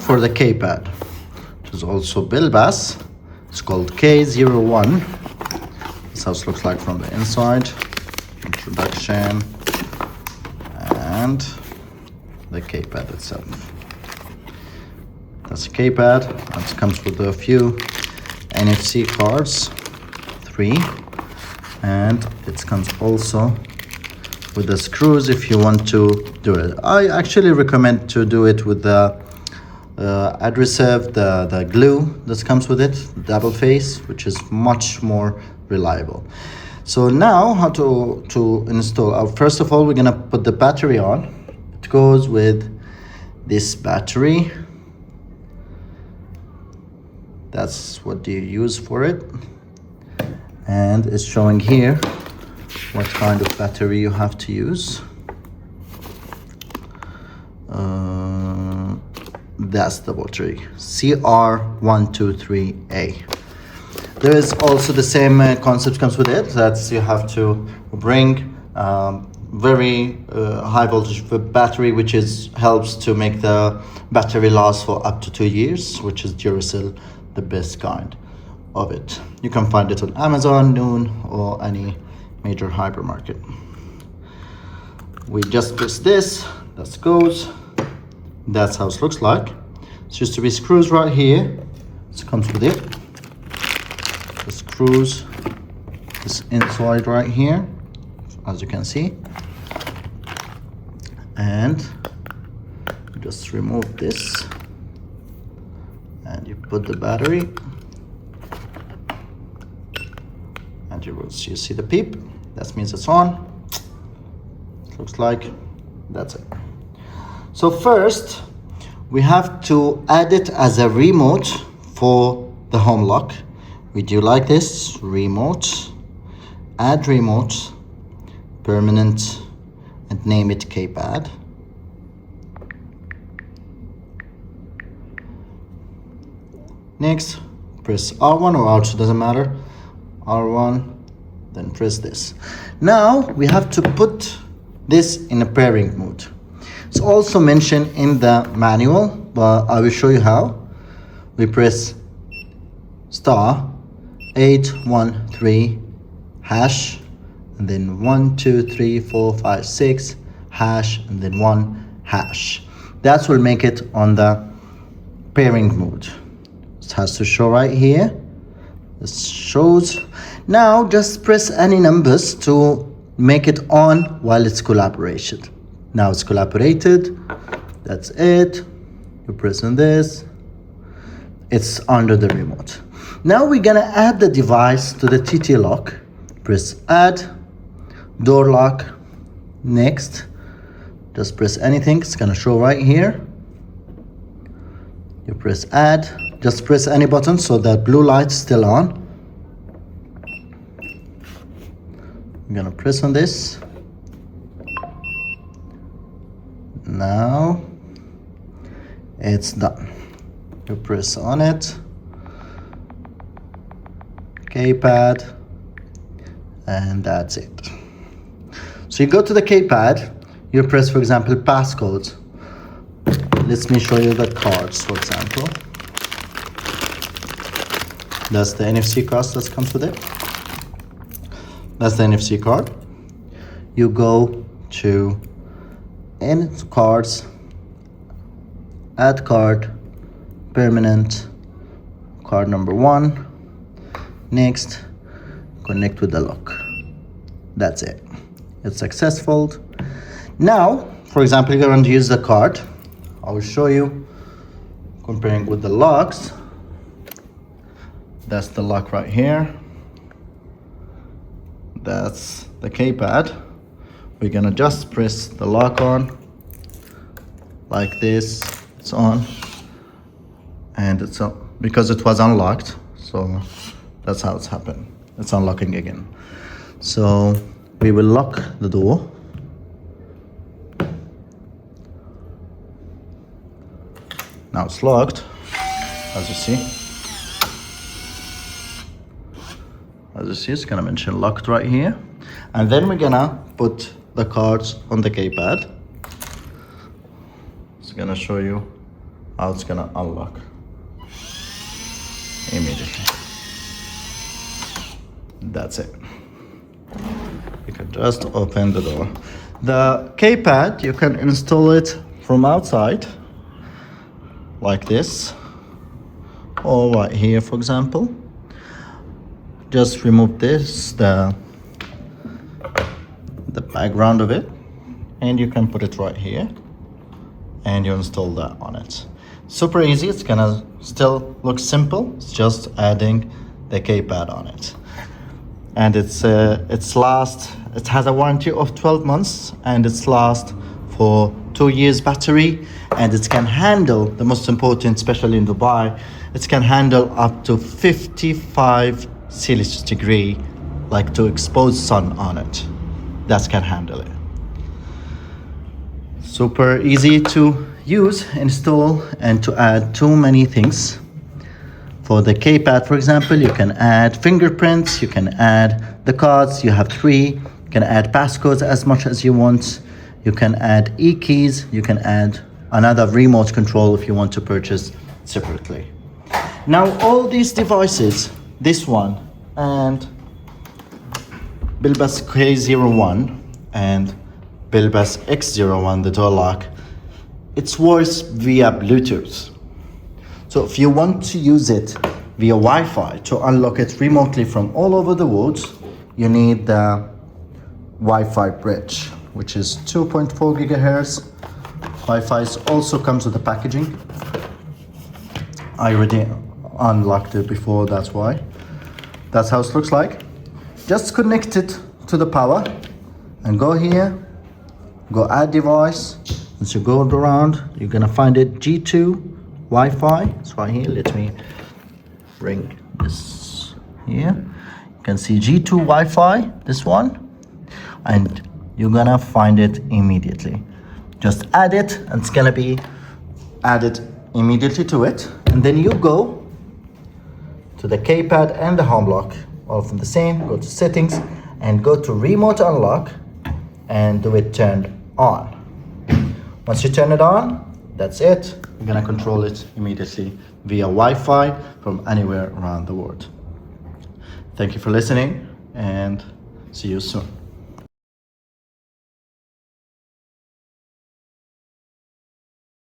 for the keypad, which is also Belbas. It's called K01. This is how it looks like from the inside. Introduction and the keypad itself. That's a keypad. It comes with a few NFC cards, 3, and it comes also with the screws if you want to do it. I actually recommend to do it with the adhesive, the glue that comes with it, double face, which is much more reliable. So now how to install. First of all, we're gonna put the battery on. It goes with this battery. That's what you use for it, and it's showing here what kind of battery you have to use. That's the battery, CR123A. There is also the same concept comes with it, that you have to bring very high voltage battery, which helps to make the battery last for up to 2 years, which is Duracell, the best kind of it. You can find it on Amazon, Noon, or any major hypermarket. We just press this, that goes. That's how it looks like. It's just to be screws right here. It comes with it. The screws is inside right here, as you can see. And just remove this, and you put the battery, and you see the beep. That means it's on. It looks like that's it. So first, we have to add it as a remote for the home lock. We do like this: remote, add remote, permanent, and name it keypad. Next, press R1 or R2, doesn't matter. R1, then press this. Now we have to put this in a pairing mode. It's also mentioned in the manual, but I will show you how. We press *813# and then 1 2 3 4 5 6# and then 1#. That will make it on the pairing mode. It has to show right here. It shows. Now just press any numbers to make it on while it's collaboration. Now it's collaborated. That's it. You press on this. It's under the remote. Now we're gonna add the device to the TT lock. Press add, door lock, next. Just press anything, it's gonna show right here. You press add, just press any button so that blue light's still on. I'm gonna press on this. Now it's done. You press on it, keypad, and that's it. So you go to the keypad, you press, for example, passcode. Let me show you the cards, for example. That's the NFC card that comes with it. That's the NFC card. You go to in cards, add card, permanent, card number 1. Next, connect with the lock. That's it. It's successful. Now, for example, you're going to use the card. I will show you comparing with the locks. That's the lock right here. That's the keypad. We're gonna just press the lock on like this. It's on, and it's on because it was unlocked. So that's how it's happened. It's unlocking again. So we will lock the door. Now it's locked, as you see. As you see, it's gonna mention locked right here. And then we're gonna put the cards on the keypad. It's gonna show you how it's gonna unlock immediately. That's it. You can just open the door. The keypad, you can install it from outside, like this, or right here, for example. Just remove this, the background of it, and you can put it right here, and you install that on it. Super easy. It's gonna still look simple. It's just adding the keypad on it, and it has a warranty of 12 months, and it's last for 2 years battery, and it can handle, the most important, especially in Dubai, it can handle up to 55 Celsius degree, like to expose sun on it. That can handle it. Super easy to use, install, and to add too many things. For the keypad, for example, you can add fingerprints, you can add the cards, you have 3, you can add passcodes as much as you want, you can add e-keys, you can add another remote control if you want to purchase separately. Now all these devices, this one and Belbas K01 and Belbas X01, the door lock, it works via Bluetooth. So if you want to use it via Wi-Fi to unlock it remotely from all over the world, you need the Wi-Fi bridge, which is 2.4 gigahertz. Wi-Fi also comes with the packaging. I already unlocked it before, that's why. That's how it looks like. Just connect it to the power and go here, go add device. Once you go around, you're gonna find it G2 Wi-Fi. It's right here. Let me bring this here. You can see G2 Wi-Fi, this one, and you're gonna find it immediately. Just add it, and it's gonna be added immediately to it. And then you go to the keypad and the home lock, all from the same. Go to settings and go to remote unlock and do it turned on. Once you turn it on, that's it. You're gonna control it immediately via Wi-Fi from anywhere around the world. Thank you for listening, and see you soon.